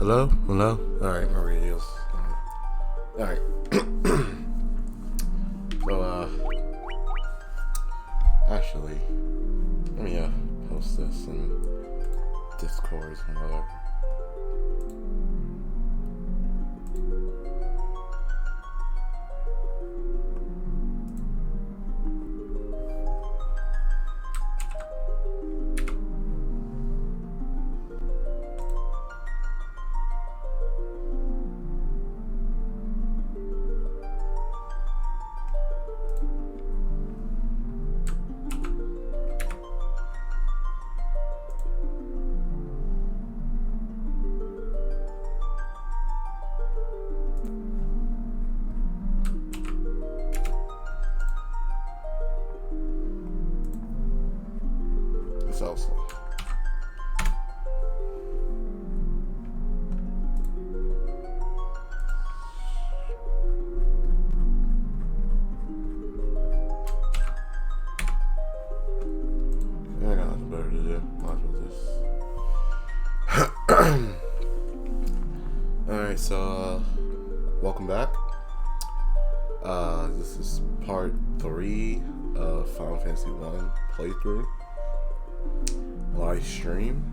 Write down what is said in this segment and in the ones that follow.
Hello? Hello? Alright, my radio's on. Alright. So, actually, let me, post this in Discord and whatever. It's also I got nothing better to do. Might as well just Alright, so welcome back. This is part 3 of Final Fantasy 1 playthrough live stream.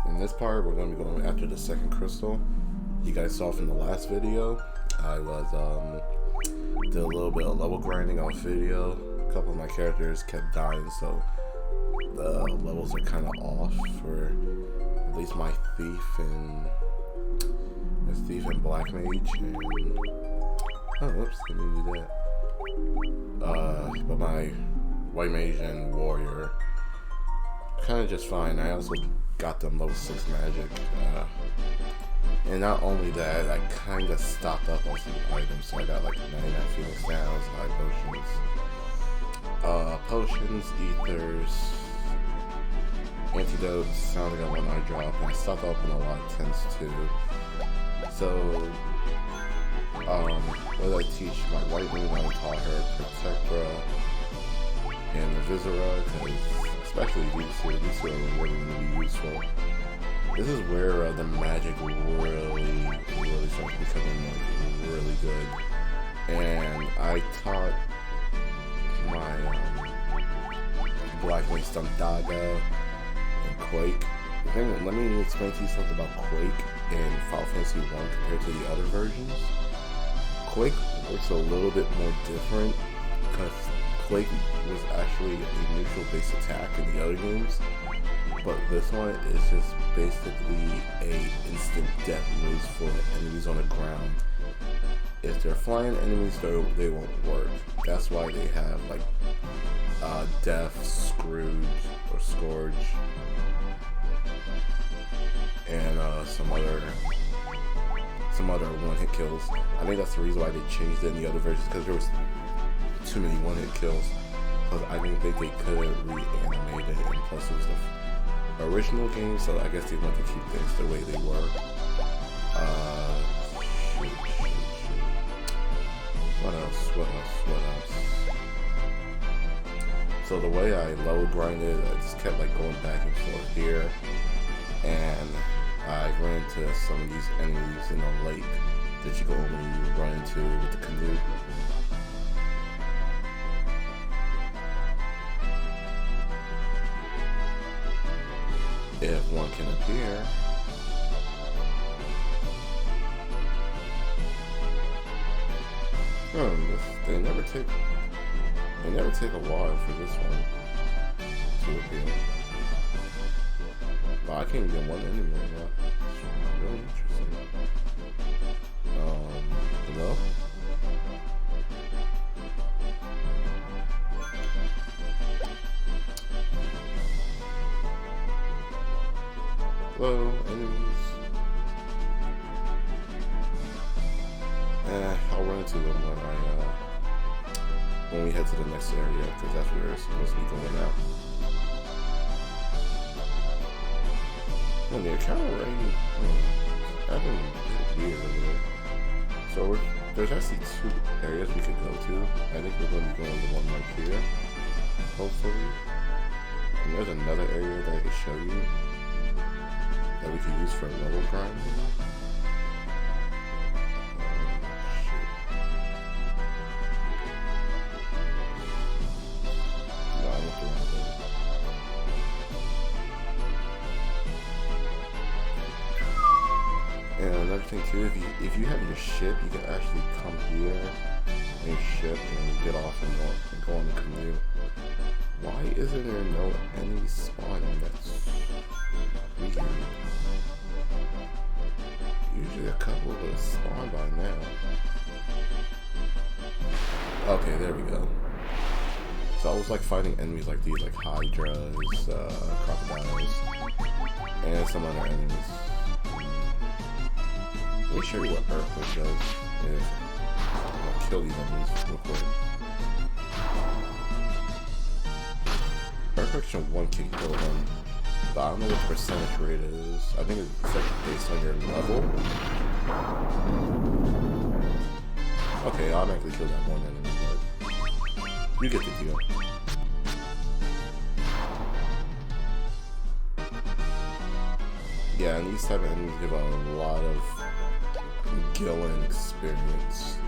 In this part, we're going to be going after the second crystal. You guys saw from the last video, I was did a little bit of level grinding on video. A couple of my characters kept dying, so the levels are kind of off for at least my thief and black mage. And oh, whoops, didn't mean to do that. But my white mage and warrior kind of just fine. I also got them level 6 magic, and not only that, I kind of stocked up on some items. So I got like 99 feeling sounds, high potions, ethers, antidotes, sounding on one eye drop, and I stocked up on a lot of tents too. So what did I teach my white mage? I taught her Protectra and the Viscera, because especially these two are really, really useful. This is where the magic really starts becoming like really good. And I taught my black mage Daga and Quake. Let me explain to you something about Quake in Final Fantasy 1 compared to the other versions. Quake works a little bit more different because Quake was actually a neutral base attack in the other games, but this one is just basically a instant death moves for the enemies on the ground. If they're flying enemies, they won't work. That's why they have like Death, Scrooge, or Scourge, and some other one-hit kills. I think that's the reason why they changed it in the other versions, because there was too many one-hit kills. Because I didn't think they could reanimate it, and plus it was the original game, so I guess they wanted to keep things the way they were. What else? So the way I level grinded, I just kept like going back and forth here, and I ran into some of these enemies in the lake that you can only run into with the canoe. If one can appear. They never take a while for this one to appear. Well, I can't get one enemy right now. It's really interesting. Hello? Hello, enemies. I'll run into them when we head to the next area, because that's where we're supposed to be going now. And they're kind of ready. I've been weird over there. So there's actually 2 areas we could go to. I think we're going to be going to one right here, hopefully. And there's another area that I can show you. that we can use for level grinding. No, I don't think that. And another thing too, if you have your ship, you can actually come here on your ship and get off and go on the canoe. Why isn't there no enemies spawning? That's weird. Usually a couple would spawn by now. Okay, there we go. So I was like fighting enemies like these, like hydras, crocodiles, and some other enemies. Let me show you what Earthquake does. I'll kill these enemies real quick. Earthquake's just one kick kill them, but I don't know what the percentage rate is. I think it's like based on your level. Okay, I automatically kill that one enemy, but you get the deal. Yeah, and these type of enemies give a lot of Gillen experience.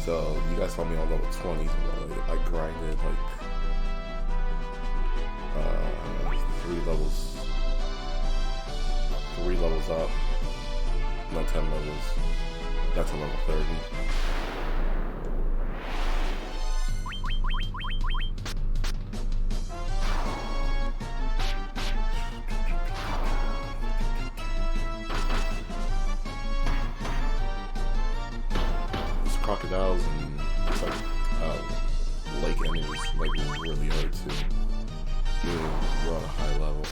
So you guys saw me on level 20. I grinded like 3 levels up, not 10 levels, got to level 30. These crocodiles and it's like lake enemies like really hard to you're on a high level.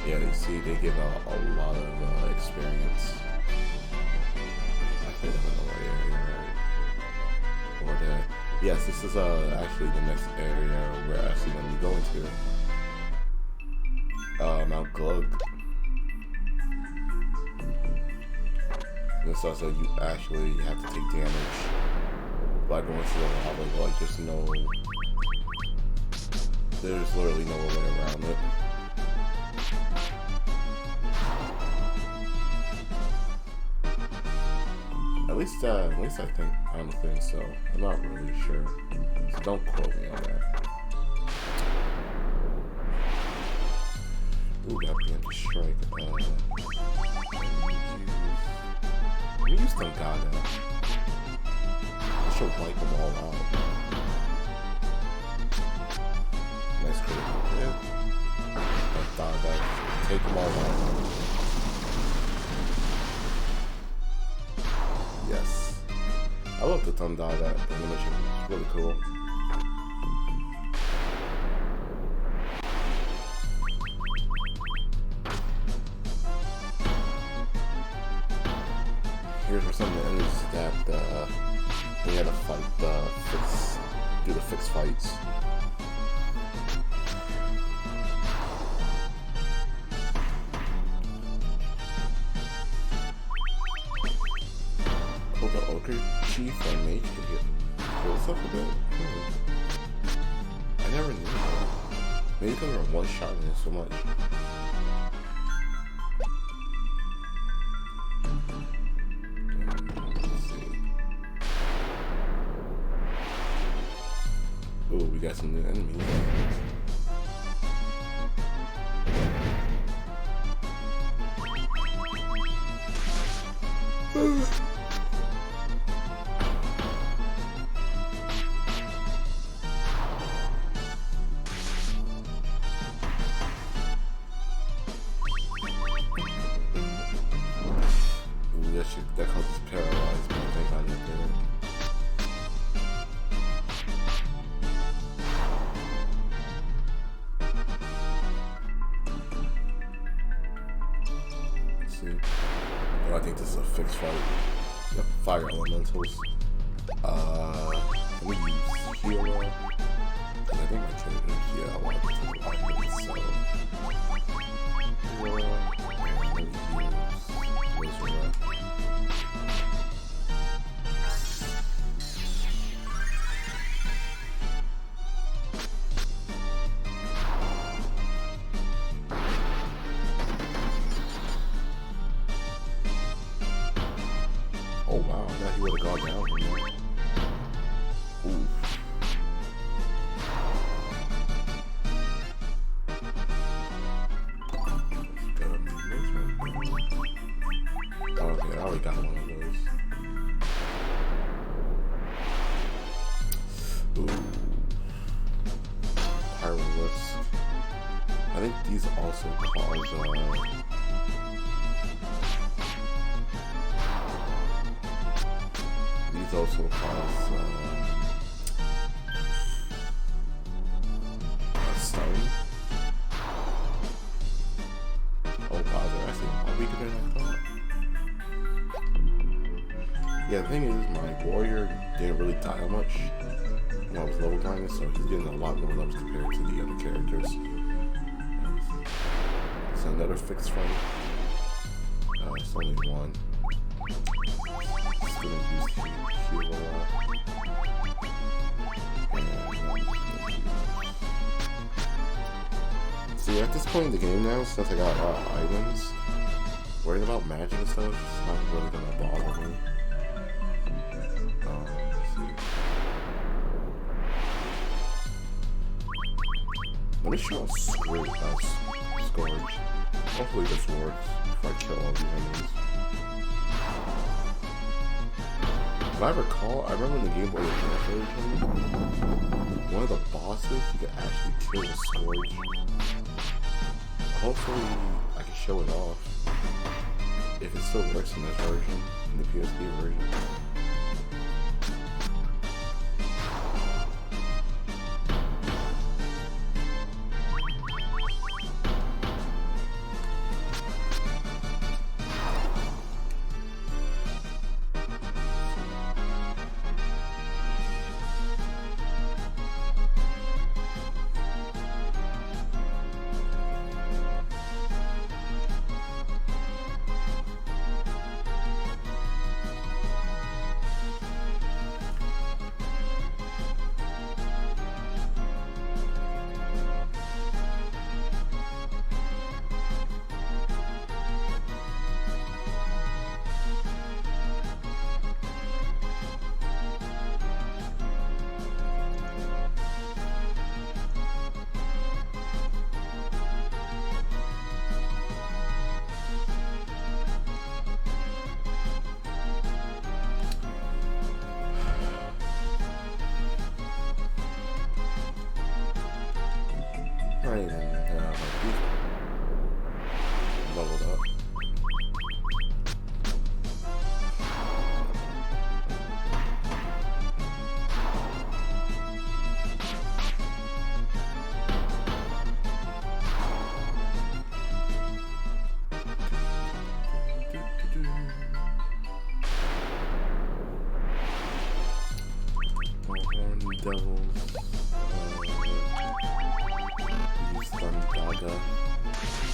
Yeah, you see, they give out a lot of experience. I think I'm in the right area, right? Or there. Yes, this is actually the next area we're actually going to be going to. Mount Glug. And it's also you actually have to take damage by going to the lava. Like there's literally no way around it. At least I don't think so. I'm not really sure. So don't quote me on that. Ooh, got preemptive strike. Let me use Tangada. I should wipe them all out. Nice critical hit. Tangada. Take them all out. Yes. I love the Tandada animation. It's really cool. Here's where some of the enemies that we had to fight do the fixed fights. Oh, the Ogre Chief and Mage could get close up a bit. I never knew that. Maybe because we're one shot in it so much. Let's see. Oh, we got some new enemies. That causes paralyzed, but I think I did it. Let's see. Oh, I think this is a fixed fight. Yep, fire elementals. Let me use healer. I think I can heal. I want to take a lot of hits, so. Healer. And let me use Resurrect. thought he would have gone down from there. Ooh. Okay, I already got one of those. Ooh. Pyrolist. I think these also cause stun. Oh wow, they're actually a lot weaker than I thought. Yeah, the thing is, my warrior didn't really die much when I was level climbing, so he's getting a lot more levels compared to the other characters. It's another fixed fight. It's only one. Just gonna use heal a lot. See, at this point in the game now, since I got a lot of items, worrying about magic and stuff is not really gonna bother me. Let's see. Let me show Scourge. Hopefully this works before I kill all these enemies. If I recall, I remember in the Game Boy Advance version, one of the bosses you could actually kill with Scourge. Hopefully I can show it off if it still works in this version, in the PSP version. Right, leveled up. Devils.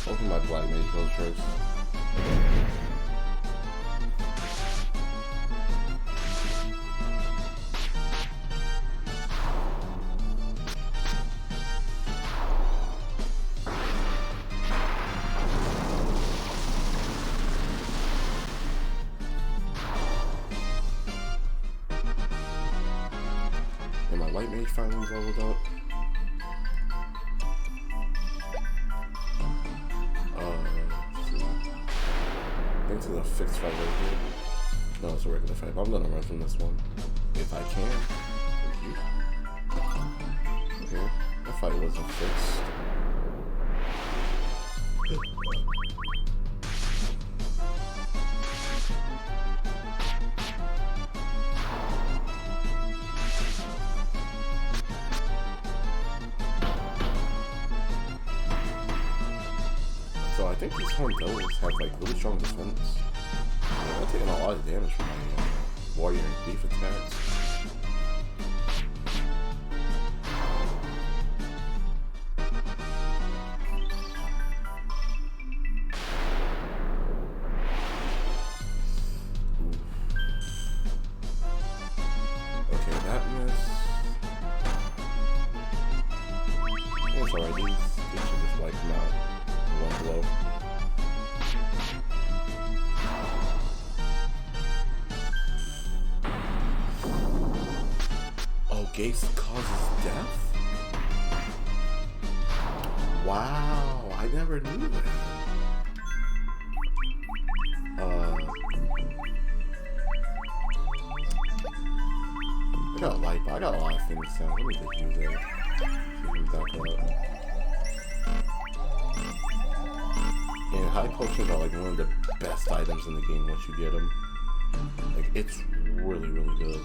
Open my black mage goes first. And my light mage finally leveled up. This is a fixed fight right here. No, it's a regular fight. I'm gonna run from this one. If I can. Thank you. Okay. That fight wasn't fixed. So I think these horned devils have like really strong defense. Yeah, I'm taking a lot of damage from my warrior and thief attacks. Okay, that missed. It's alright, these should just wipe them out. One blow. Gates causes death? Wow, I never knew that. I got a light, but I got a lot of things down. Let me just use it. See him back up. And high potions are like one of the best items in the game once you get them. Like, it's really, really good.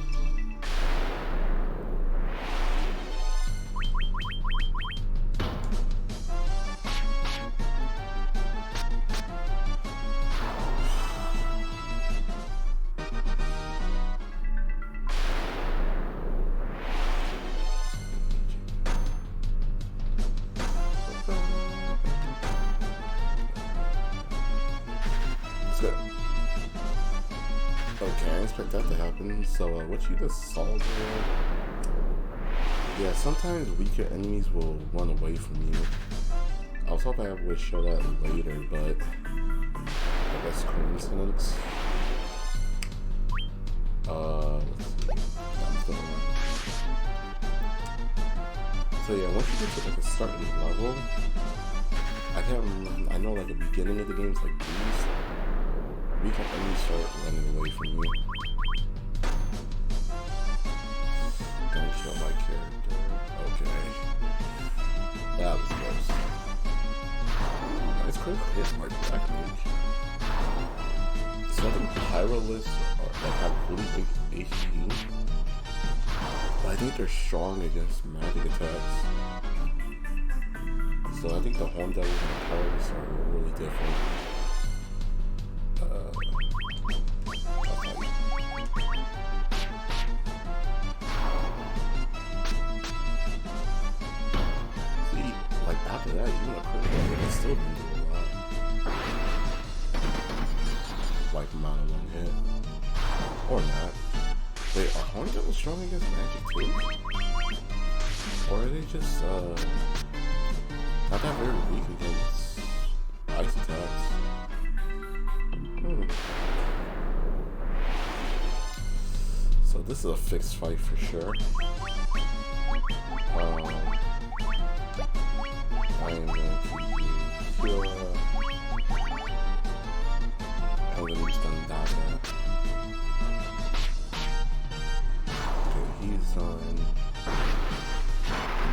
Okay, I didn't expect that to happen. So, what you just saw there? Yeah, sometimes weaker enemies will run away from you. I was hoping I would show that later, but I guess coincidence. Let's see. I'm still around. So yeah, once you get to like a certain level, I know like the beginning of the games like these. Weaker enemies start running away from you. Don't kill my character. Okay. That was close. It's critical hit my Black Mage. So I think Pyroliths have really big HP. But I think they're strong against magic attacks. So I think the Horn Devils and the Pyroliths are really different. After that, even a critical hit is still gonna do a lot. Like amount of one hit. Or not. Wait, are Horn Devils strong against magic too? Or are they just not that very weak against ice attacks? So this is a fixed fight for sure. I am going to use Healer. I'm going to use Stun Dodge that. Okay, he's on.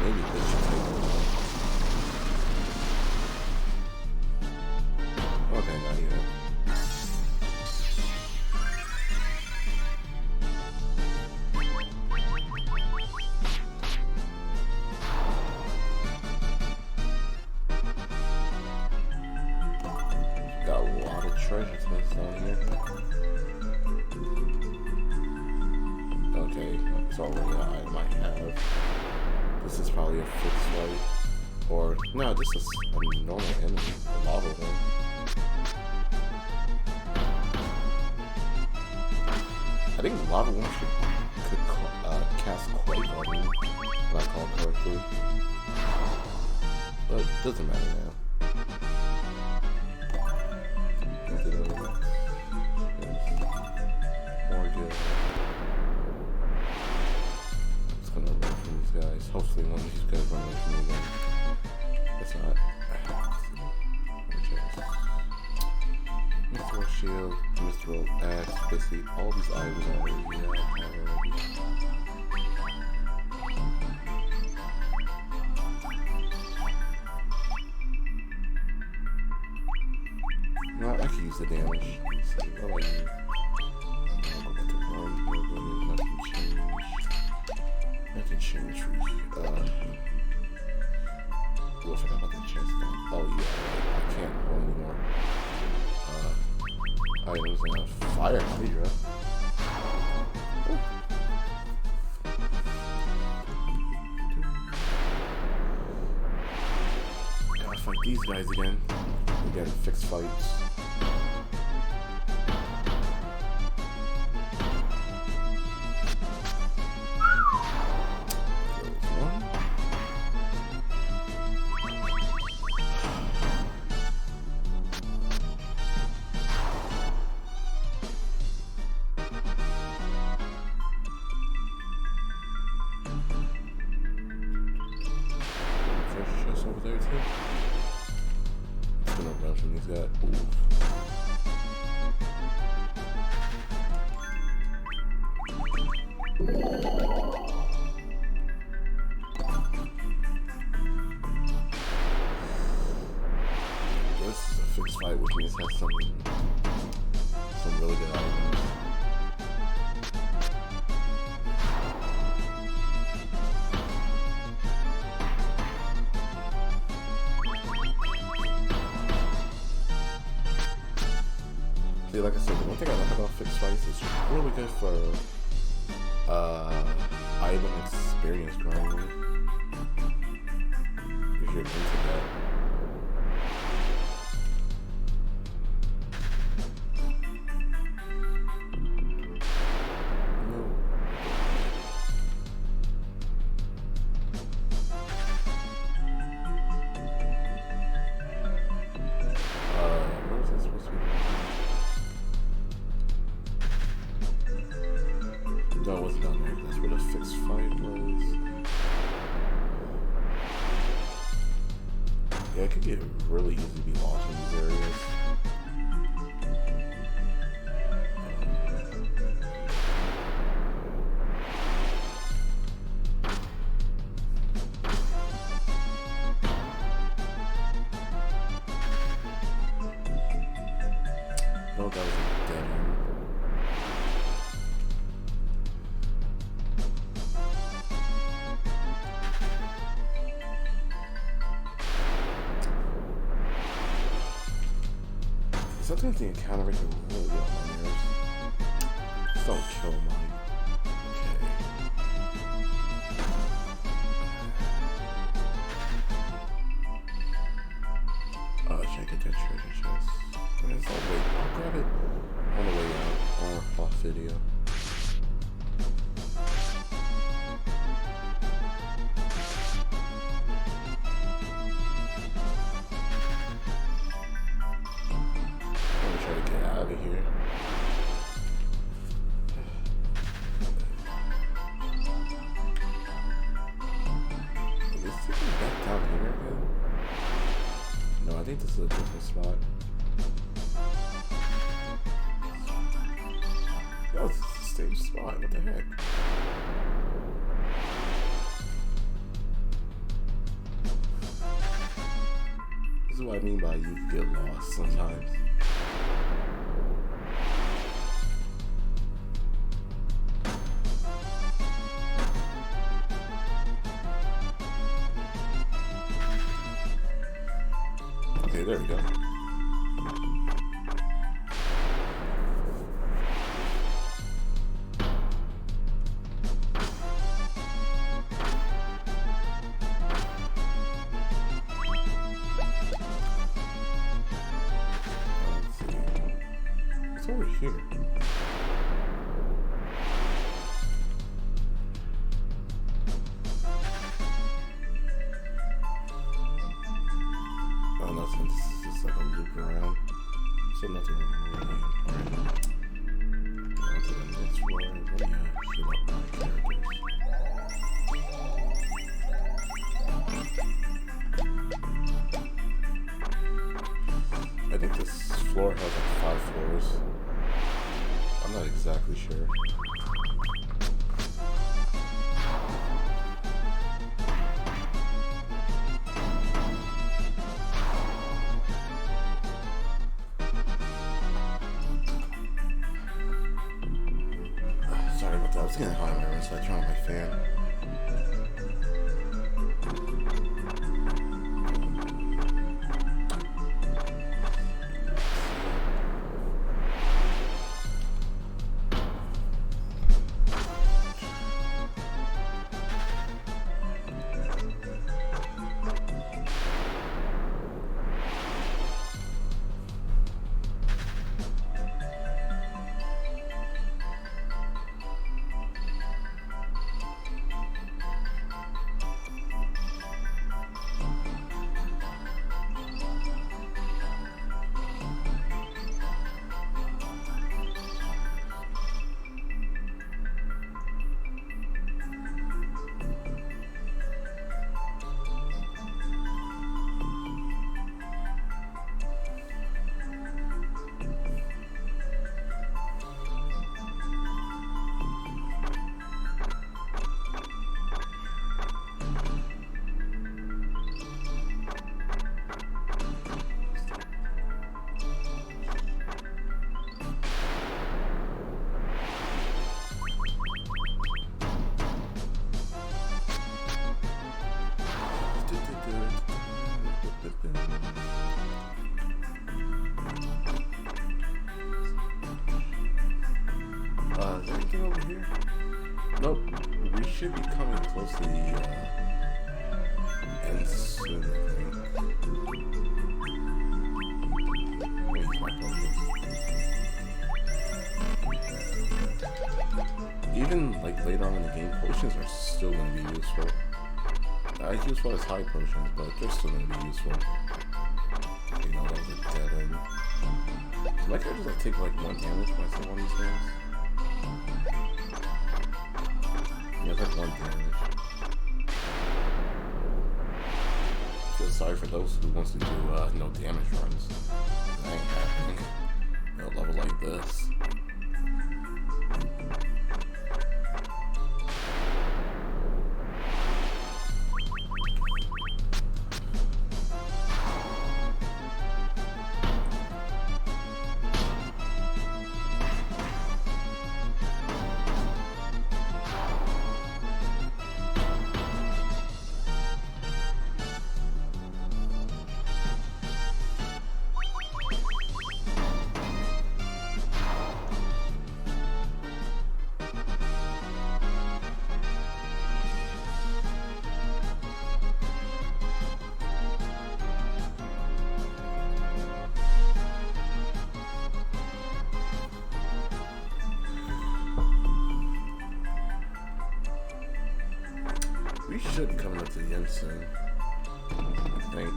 Maybe this should take a while. Okay, not yet. Treasure chests down here. Okay, it's already an item I have. This is probably a fixed fight. Or, no, this is a normal enemy, a lava one. I think lava one could cast Quake on me, if I call it correctly. But it doesn't matter now. Hopefully one of these guys run away from me again. It's not. Mithril Shield, Mithril Axe, basically all these items are already No, I can use the damage. Let's see, what do I need? I'll go back to run, nothing change. Nothing change for you. I forgot about the chest thing. Oh yeah, I can't roll anymore. Items and a fire Hydra. Gotta fight these guys again. Again, fixed fights. got. Ooh. This is a fixed fight, which means it has some really good items. See, like I said, the one thing I like about fixed fights is really good for item experience grinding. If you're into that. No, it wasn't down there. That's where the fixed fight was. Yeah, it could get really easy to be lost in these areas. No, that was a dead end. Sometimes the encounter rate can really get on my nerves. Just don't kill Mike. Okay. Should I get that treasure chest? I'll grab it on the way out or off video. I think this is a different spot. Yo, this is the same spot. What the heck? This is what I mean by you get lost sometimes. Okay, there we go. Let's see. What's over here? Oh, nothing. This is just like a loop around. So nothing really important. On to the next floor. Let me heal up my characters. I think this floor has like 5 floors. I'm not exactly sure. Sorry about that. I was getting hot in my room, so I turned on my fan. here? Nope. We should be coming close to the end soon, I think. Let me use my potions. Even like later on in the game, potions are still going to be useful. Not as useful as high potions, but they're still going to be useful. You know, that was a dead end. So my characters like take like 1 damage by some of these things. Yeah, it's like 1 damage. I feel sorry for those who wants to do no damage runs. That ain't happening. At a level like this. We should be coming up to the end soon, I think.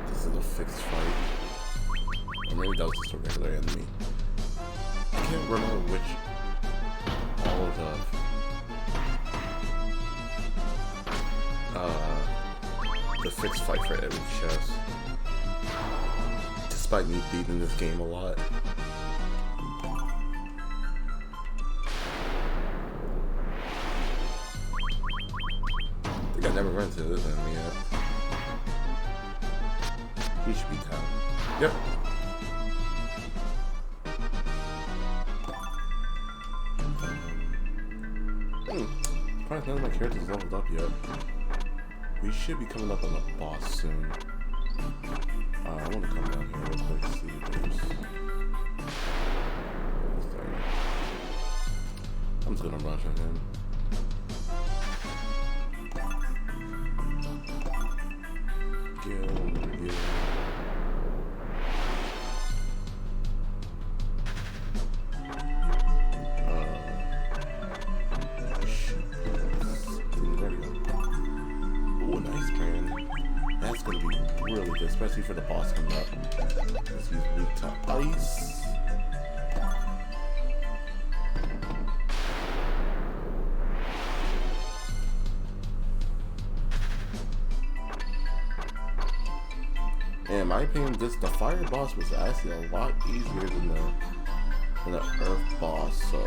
This is a fixed fight. Or maybe that was just a regular enemy. I can't remember which all of the fixed fight for every chest. Despite me beating this game a lot. I never run into this enemy yet. He should be down. Yep. Probably none of my characters leveled up yet. We should be coming up on the boss soon. I want to come down here real quick to see if there's... I'm just gonna rush on him. That's gonna be really good, especially for the boss coming up. Let's use weak to ice. In my opinion, the fire boss was actually a lot easier than the earth boss. So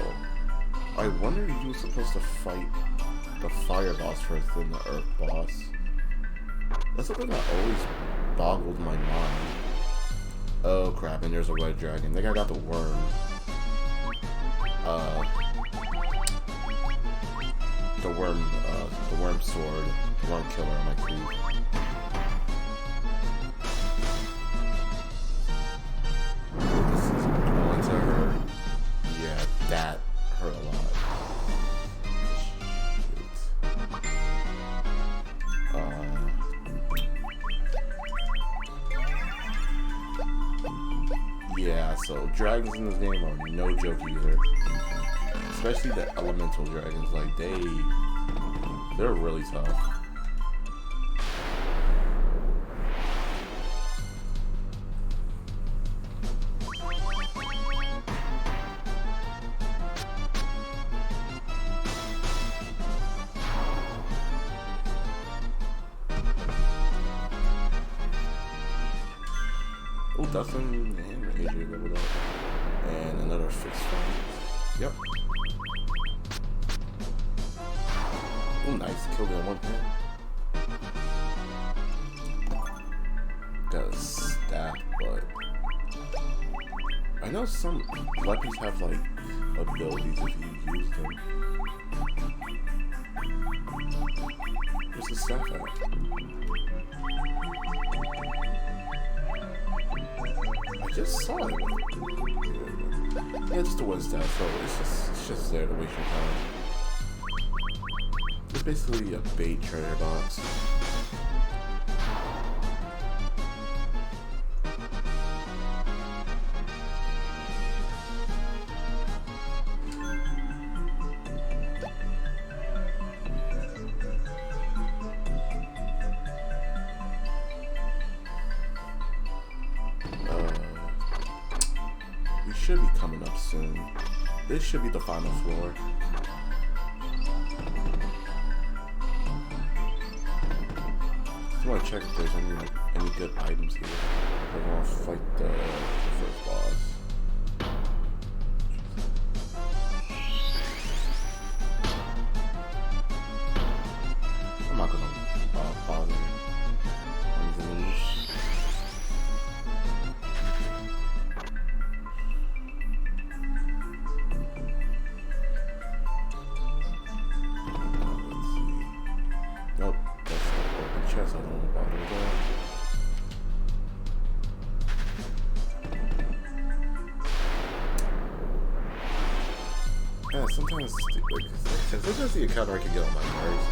I wonder if you were supposed to fight the fire boss first, then the earth boss. That's something that always boggled my mind. Oh crap! And there's a red dragon. I think I got the worm. The worm sword, the worm killer on my crew. This is going to hurt. Yeah, that hurt a lot. Yeah, so dragons in this game are no joke either. Especially the elemental dragons, like they're really tough. Oh, Dustin and AJ leveled up. And another fixed fight. Yep. Oh, nice. Killed it in one hit. Got a staff, but I know some weapons have like abilities if you use them. Where's the staff at? I just saw it. Yeah, just a one stat, so it's just there to waste your time. It's basically a bait treasure box. We should be coming up soon. This should be the final floor. Just want to check if there's any good items here. We're gonna fight the first boss. I'm not gonna bother on these. Nope, that's not open chest. I don't want to bother with that. Yeah, sometimes the encounter can get on my nerves.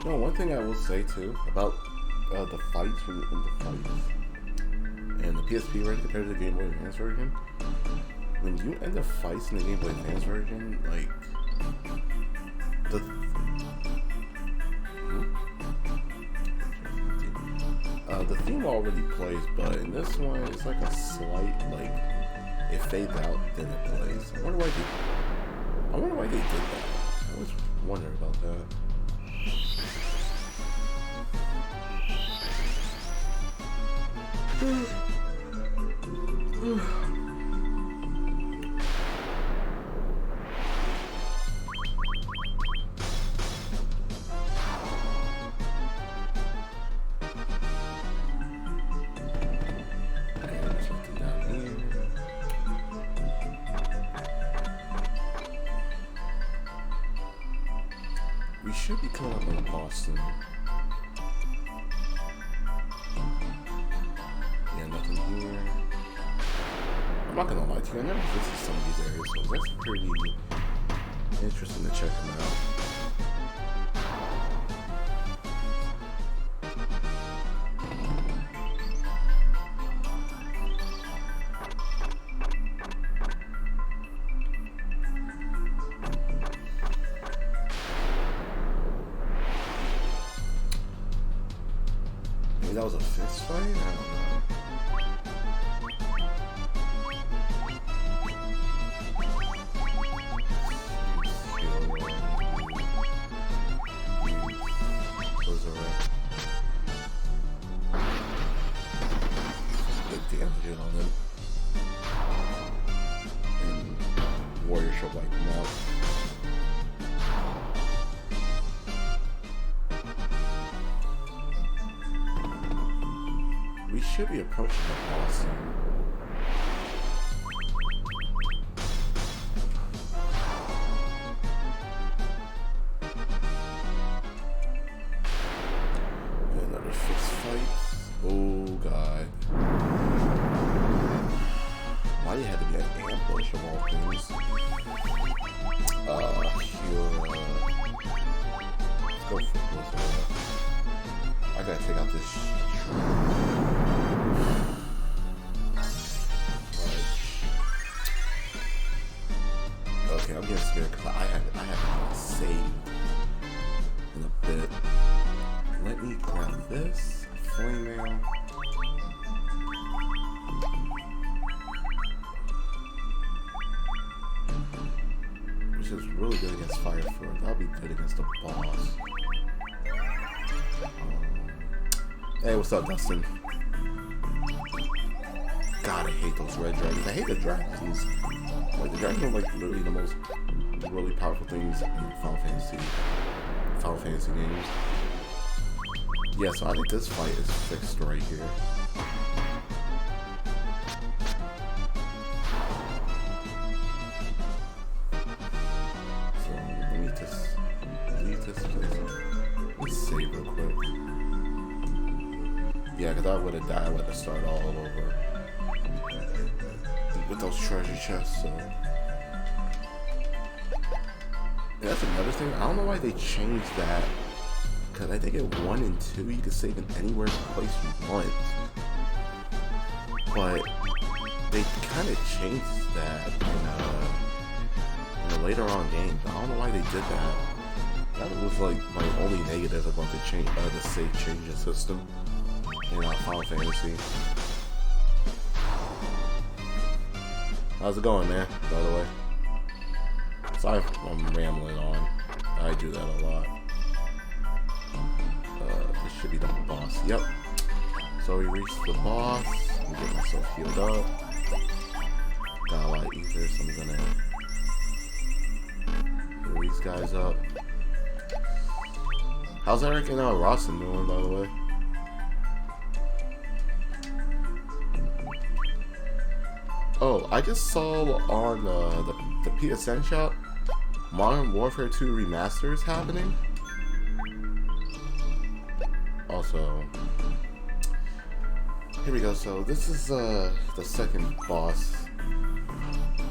No, one thing I will say too about the fights when you're in the fights and the PSP version compared to the Game Boy Advance version, when you end the fights in the Game Boy Advance version, like the theme already plays, but in this one it's like a slight it fades out then it plays. I wonder why they did that. I always wonder about that. We should be coming up on Boston. Yeah, nothing here. I'm not gonna lie to you, I never visited some of these areas, so that's pretty interesting to check them out. Maybe that was a fist fight? I don't know. Damage on them. And Warrior should wipe them out. We should be approaching the boss soon. Another fist fight. Oh god. Why you had to be an ambush of all things? Here. Let's go for this. I gotta take out this Okay, I'm getting scared because I haven't saved in a bit. Let me grab this flame mail. Which is really good against fire for that'll be good against the boss. Hey, what's up, Dustin? God, I hate those red dragons. I hate the dragons. Like the dragons are like literally the most really powerful things in Final Fantasy games. Yeah, so I think this fight is fixed right here. So let me just leave this place. Let me save real quick. Yeah, because I would have died. I would have started all over with those treasure chests. So and that's another thing. I don't know why they changed that. Because I think in 1 and 2 you can save in anywhere place you want. But they kind of changed that in the later on games. I don't know why they did that. That was like my only negative about the save changing system in Final Fantasy. How's it going, man? By the way, sorry if I'm rambling on. I do that a lot. This should be the boss. Yep. So we reached the boss. Let me get myself healed up. Got a lot of ether, so I'm gonna heal these guys up. How's Eric and Rawson doing, by the way? Oh, I just saw on the PSN shop, Modern Warfare 2 Remaster is happening. Also, here we go. So this is the second boss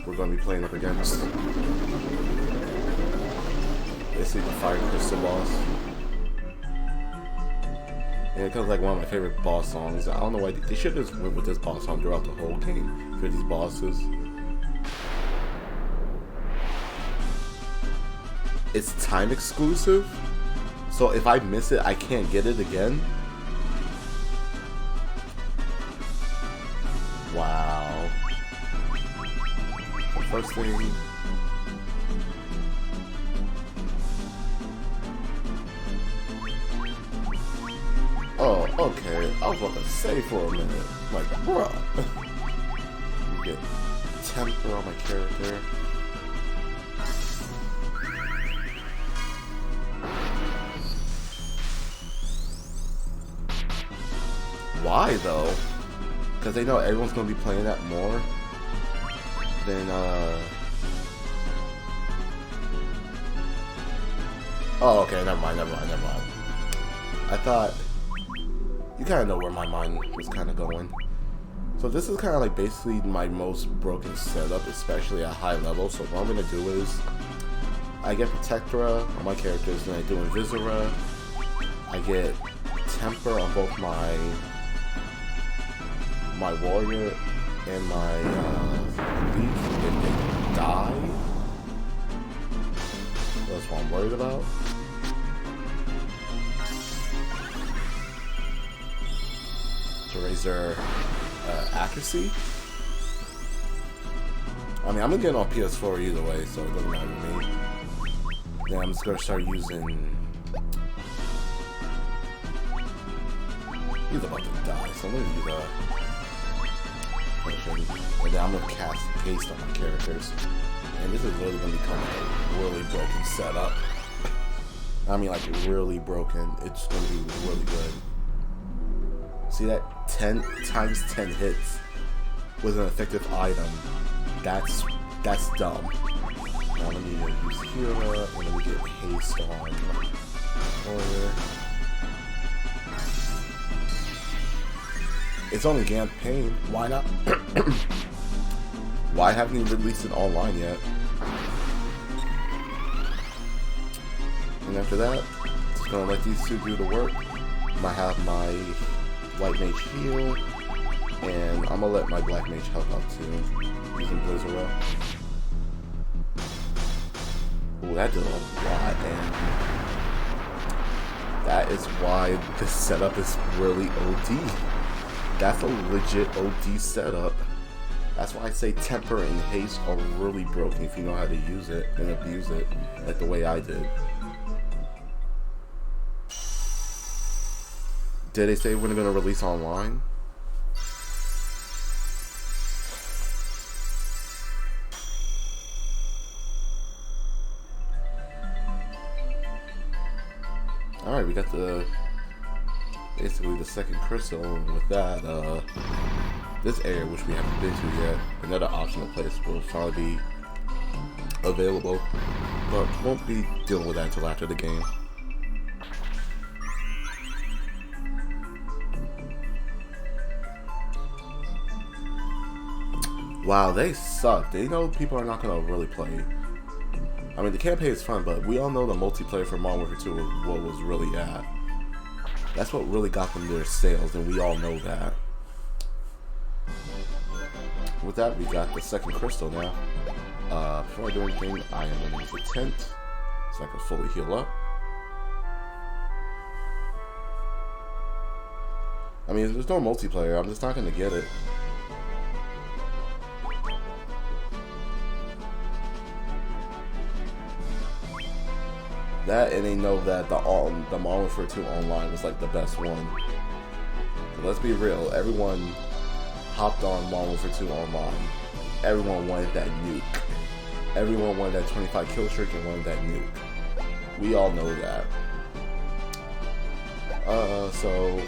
we're going to be playing up against. Basically the Fire Crystal boss. And it comes like one of my favorite boss songs. I don't know why they should have just went with this boss song throughout the whole game for these bosses. It's time exclusive, so if I miss it, I can't get it again. Wow. The first thing. Oh, okay. I was about to say for a minute, like, bruh. You get temper on my character. Why though? Because they know everyone's gonna be playing that more than oh, okay, never mind. I thought you kind of know where my mind was kind of going. So this is kind of like basically my most broken setup, especially at high level. So what I'm gonna do is I get Protectora on my characters, and I do Invisora. I get Temper on both my warrior and my leaf if they die. That's what I'm worried about. To raise their accuracy. I mean, I'm gonna get it on PS4 either way, so it doesn't matter to me. Then I'm just gonna start using. He's about to die, so I'm gonna use and then I'm gonna cast haste on my characters. And this is really gonna become a really broken setup. I mean, like really broken. It's gonna be really good. See that 10 times 10 hits with an effective item? That's dumb. Now let me use Hero, and then we get haste on Warrior. It's only campaign. Why not? Why haven't you released it online yet? And after that, just gonna let these two do the work. I'm gonna have my White Mage heal, and I'm gonna let my Black Mage help out too, using Blizzard. Ooh, that did a lot, and that is why this setup is really OD. That's a legit OD setup. That's why I say Temper and Haste are really broken if you know how to use it and abuse it like the way I did. Did they say when they're going to release online? Alright, we got basically the second crystal, and with that, this area, which we haven't been to yet, another optional place will probably be available, but won't be dealing with that until after the game. Wow, they suck. They know people are not gonna really play. I mean, the campaign is fun, but we all know the multiplayer for Modern Warfare 2 was what was really at. That's what really got them their sales, and we all know that. With that, we got the second crystal now. Before I do anything, I am going to use a tent so I can fully heal up. I mean, if there's no multiplayer, I'm just not going to get it. That, and they know that the Modern Warfare 2 Online was like the best one. So let's be real, everyone hopped on Modern Warfare 2 Online. Everyone wanted that nuke. Everyone wanted that 25 kill streak and wanted that nuke. We all know that. So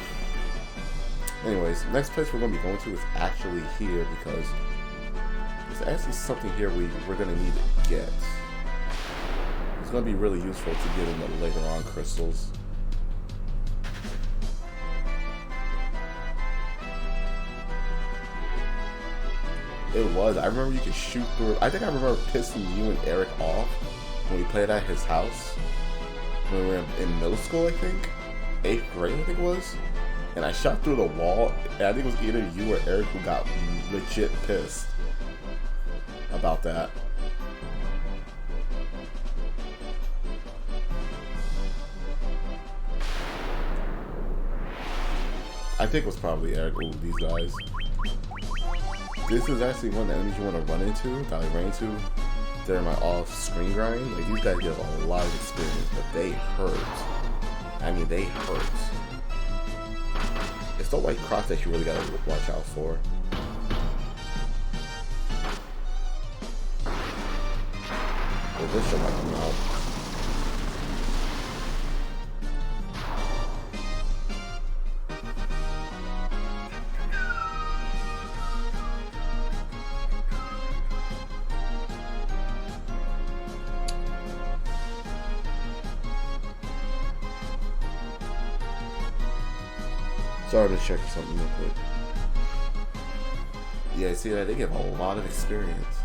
anyways, next place we're going to be going to is actually here, because there's actually something here we're going to need to get. It's going to be really useful to get in the later on crystals. It was. I remember you could shoot through. I think I remember pissing you and Eric off when we played at his house. When we were in middle school, I think. 8th grade, I think it was. And I shot through the wall. And I think it was either you or Eric who got legit pissed about that. I think it was probably Eric. Ooh, these guys. This is actually one of the enemies you want to run into, that I ran into during my off-screen grind. Like, these guys give a lot of experience, but they hurt. I mean, they hurt. It's the white cross that you really gotta watch out for. Well, this shit might come out. Sorry to check something real quick. Yeah, see that? They give a lot of experience.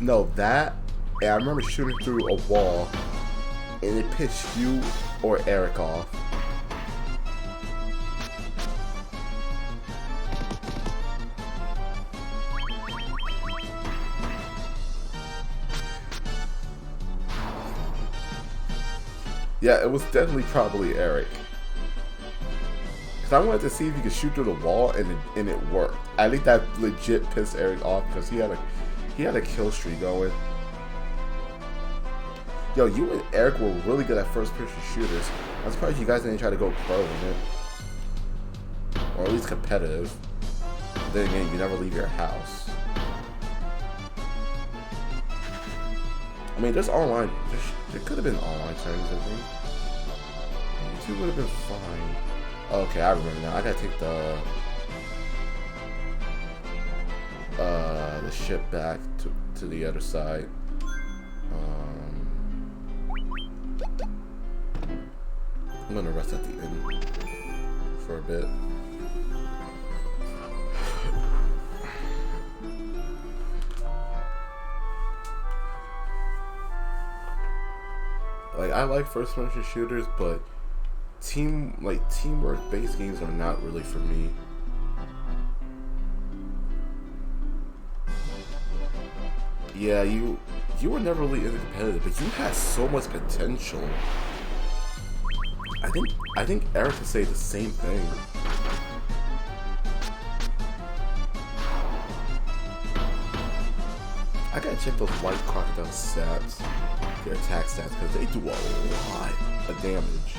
No, that, yeah, I remember shooting through a wall and it pissed you or Eric off. Yeah, it was definitely probably Eric. Because I wanted to see if you could shoot through the wall, and it worked. I think that legit pissed Eric off because he had a kill streak going. Yo, you and Eric were really good at first-person shooters. I'm surprised you guys didn't try to go pro in it, or at least competitive. But then again, you never leave your house. I mean, there's online. There could have been online turns, I think. You two would have been fine. Okay, I remember now. I gotta take the ship back to the other side. I'm gonna rest at the inn for a bit. Like, I like first-person shooters, but teamwork-based games are not really for me. Yeah, you were never really into competitive, but you had so much potential. I think Eric could say the same thing. I gotta check those white crocodile stats, their attack stats, because they do a lot of damage.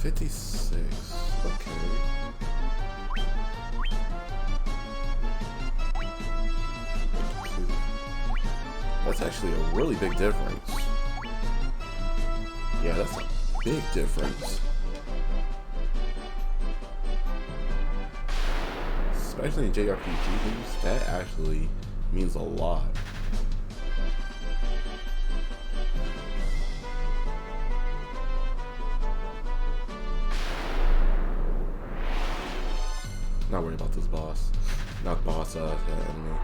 56. Okay. That's actually a really big difference. Yeah, that's a big difference. Especially in JRPGs, that actually means a lot. Not worried about this boss. Not boss, the enemy.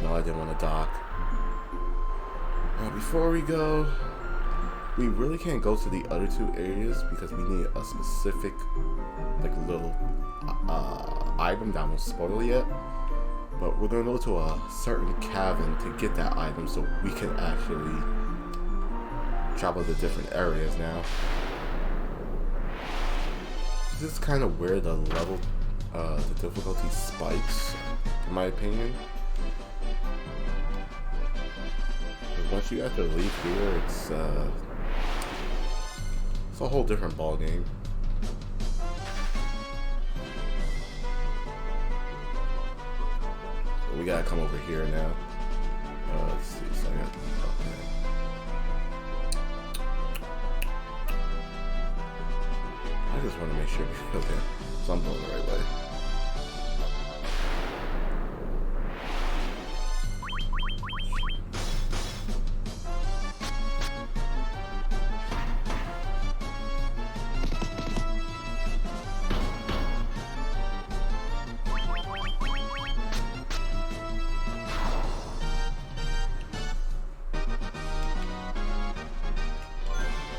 No, I didn't want to dock. Now, before we go, we really can't go to the other two areas because we need a specific, like, little item that won't spoil yet. But we're gonna go to a certain cavern to get that item so we can actually travel to different areas now. This is kind of where the level, the difficulty spikes, in my opinion. But once you have to leave here, it's a whole different ball game. So we gotta come over here now. Let's see. So I got okay. I just want to make sure. Okay, so I'm going the right way.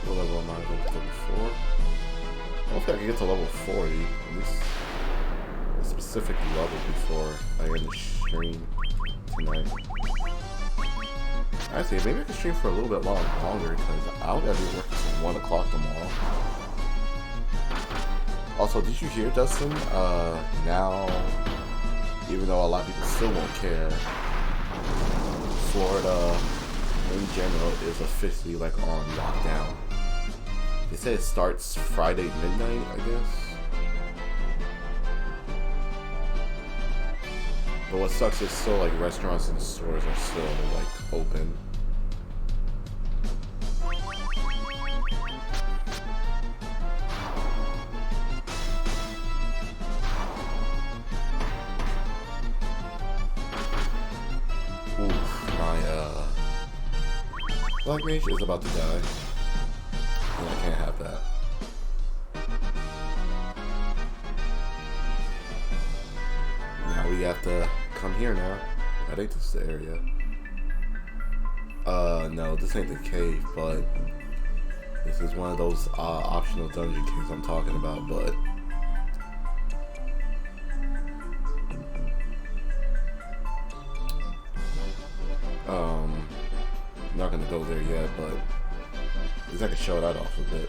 What level am I? Level 34? Hopefully I can get to level 40, at least a specific level before I end the stream tonight. Actually, maybe I can stream for a little bit longer because I'll gotta be working till 1 o'clock tomorrow. Also, did you hear, Dustin? Now, even though a lot of people still won't care, Florida in general is officially like on lockdown. They say it starts Friday midnight, I guess. But what sucks is still like restaurants and stores are still like open. Oof, my Black Mage is about to die. And I can't have that. Now we have to come here now. I think this is the area. No, this ain't the cave, but this is one of those optional dungeon caves I'm talking about, but I'm not gonna go there yet, but at least I can show that off a bit.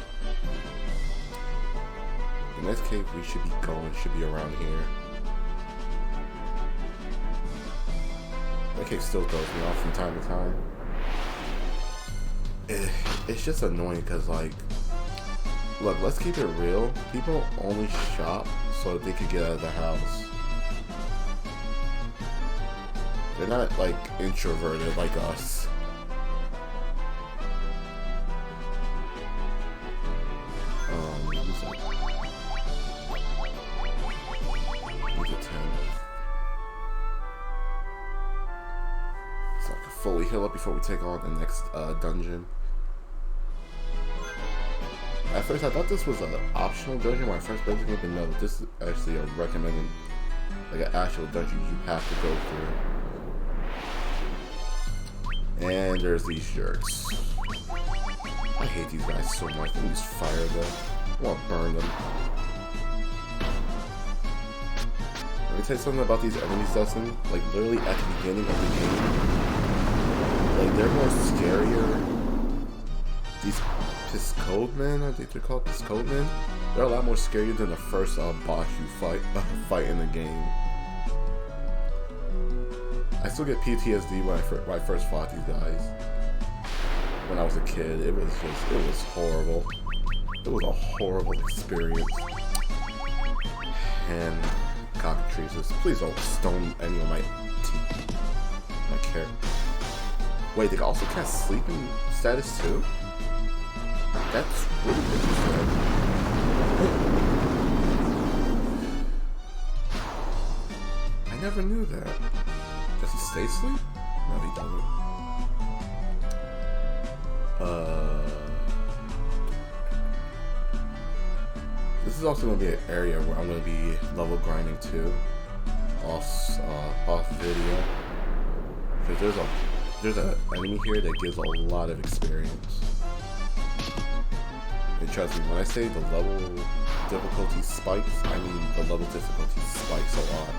The next cave we should be going should be around here. That cave still throws me off from time to time. It's just annoying because, like, look, let's keep it real. People only shop so that they could get out of the house. They're not, like, introverted like us. So I can fully heal up before we take on the next dungeon. At first I thought this was an optional dungeon when I first played the game, but no, this is actually a recommended, like an actual dungeon you have to go through. And there's these jerks. I hate these guys so much. Let me just fire them. I want to burn them. Let me tell you something about these enemies, Dustin. Like, literally at the beginning of the game, like, they're more scarier. These Piscode men, I think they're called Piscode men. They're a lot more scarier than the first boss you fight in the game. I still get PTSD when I first fought these guys. When I was a kid, it was horrible. It was a horrible experience. And cockatrices, please don't stone any of my teeth. I don't care. Wait, they also cast sleeping status too? That's really interesting. I never knew that. Does he stay asleep? No, he doesn't. This is also going to be an area where I'm going to be level grinding too, off video. Because there's an enemy here that gives a lot of experience. And trust me, when I say the level difficulty spikes, I mean the level difficulty spikes a lot.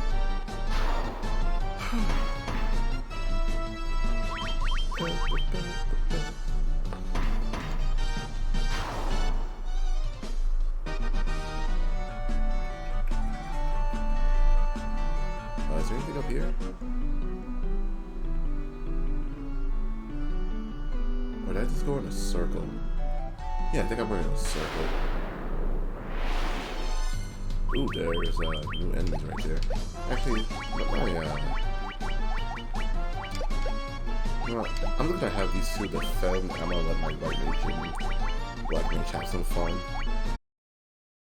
Is there anything up here? Or did I just go in a circle? Yeah, I think I'm going in a circle. Ooh, there's new enemies right there. Actually, I'm looking to have these two defend. I'm gonna let my white mage and black mage have some fun.